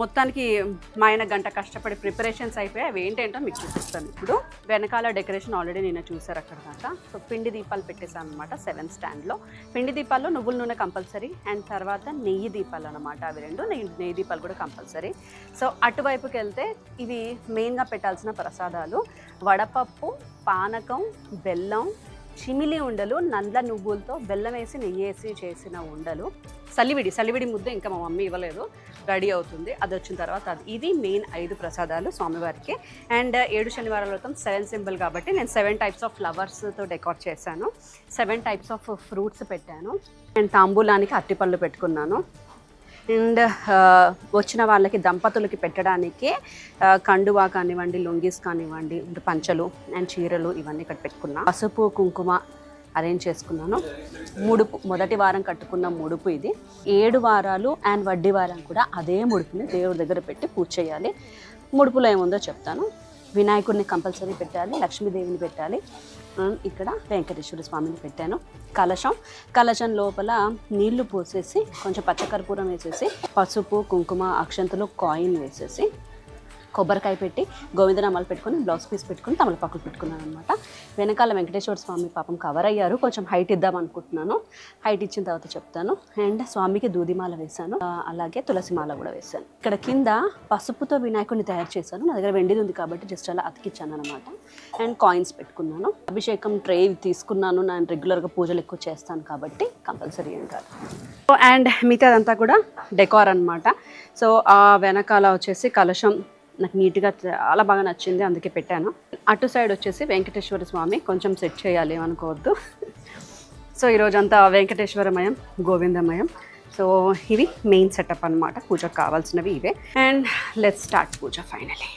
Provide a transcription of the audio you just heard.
మొత్తానికి మా ఆయన గంట కష్టపడి ప్రిపరేషన్స్ అయిపోయి అవి ఏంటంటో మీకు చూపిస్తాను. ఇప్పుడు వెనకాల డెకరేషన్ ఆల్రెడీ నేను చూసారు అక్కడ దాకా. సో పిండి దీపాలు పెట్టేసాను అనమాట 7 స్టాండ్లో. పిండి దీపాల్లో నువ్వుల నూనె కంపల్సరీ అండ్ తర్వాత నెయ్యి దీపాలు అనమాట. అవి రెండు నెయ్యి దీపాలు కూడా కంపల్సరీ. సో అటువైపుకి వెళ్తే ఇవి మెయిన్గా పెట్టాల్సిన ప్రసాదాలు: వడపప్పు, పానకం, బెల్లం, చిమిలి ఉండలు, నల్ల నువ్వులతో బెల్లం వేసి నెయ్యి వేసి చేసిన ఉండలు, సలివిడి ముద్ద ఇంకా మా మమ్మీ ఇవ్వలేదు, రెడీ అవుతుంది. అది వచ్చిన తర్వాత ఇది మెయిన్ 5 ప్రసాదాలు స్వామివారికి. అండ్ 7 శనివారాల వ్రతం 7 సింబల్ కాబట్టి నేను 7 టైప్స్ ఆఫ్ ఫ్లవర్స్తో డెకోర్ చేశాను, 7 టైప్స్ ఆఫ్ ఫ్రూట్స్ పెట్టాను. అండ్ తాంబూలానికి అరటిపళ్ళు పెట్టుకున్నాను. అండ్ వచ్చిన వాళ్ళకి దంపతులకి పెట్టడానికి కండువా కానివ్వండి, లుంగీస్ కానివ్వండి, పంచలు అండ్ చీరలు ఇవన్నీ ఇక్కడ పెట్టుకున్నా. పసుపు కుంకుమ అరేంజ్ చేసుకున్నాను. ముడుపు మొదటి వారం కట్టుకున్న ముడుపు ఇది. 7 వారాలు అండ్ వడ్డీ వారం కూడా అదే ముడుపుని దేవుడి దగ్గర పెట్టి పూజ చేయాలి. ముడుపులో ఏముందో చెప్తాను. వినాయకుడిని కంపల్సరీ పెట్టాలి, లక్ష్మీదేవిని పెట్టాలి, ఇక్కడ వెంకటేశ్వర స్వామిని పెట్టాను. కలశం లోపల నీళ్లు పోసేసి కొంచెం పచ్చకర్పూరం వేసేసి పసుపు కుంకుమ అక్షంతలు కాయిన్ వేసేసి కొబ్బరికాయ పెట్టి గోవిందనామాలు పెట్టుకుని బ్లౌజ్ పీస్ పెట్టుకుని తమలపాకులు పెట్టుకున్నాను అనమాట. వెనకాల వెంకటేశ్వర స్వామి పాపం కవర్ అయ్యారు, కొంచెం హైట్ ఇద్దాం అనుకుంటున్నాను. హైట్ ఇచ్చిన తర్వాత చెప్తాను. అండ్ స్వామికి దూదిమాల వేశాను, అలాగే తులసిమాల కూడా వేశాను. ఇక్కడ కింద పసుపుతో వినాయకుడిని తయారు చేశాను. నా దగ్గర వెండిది ఉంది కాబట్టి జస్ట్ అలా అతికిచ్చాను అనమాట. అండ్ కాయిన్స్ పెట్టుకున్నాను. అభిషేకం ట్రే తీసుకున్నాను. నేను రెగ్యులర్గా పూజలు ఎక్కువ చేస్తాను కాబట్టి కంపల్సరీ ఏం కాదు. అండ్ మిగతాదంతా కూడా డెకార్ అనమాట. సో ఆ వెనకాల వచ్చేసి కలశం నాకు నీట్గా చాలా బాగా నచ్చింది, అందుకే పెట్టాను. అటు సైడ్ వచ్చేసి వెంకటేశ్వర స్వామి, కొంచెం సెట్ చేయాలి అనుకోవద్దు. సో ఈరోజంతా వెంకటేశ్వరమయం, గోవిందమయం. సో ఇవి మెయిన్ సెటప్ అనమాట. పూజకు కావాల్సినవి ఇవే. And let's start puja finally.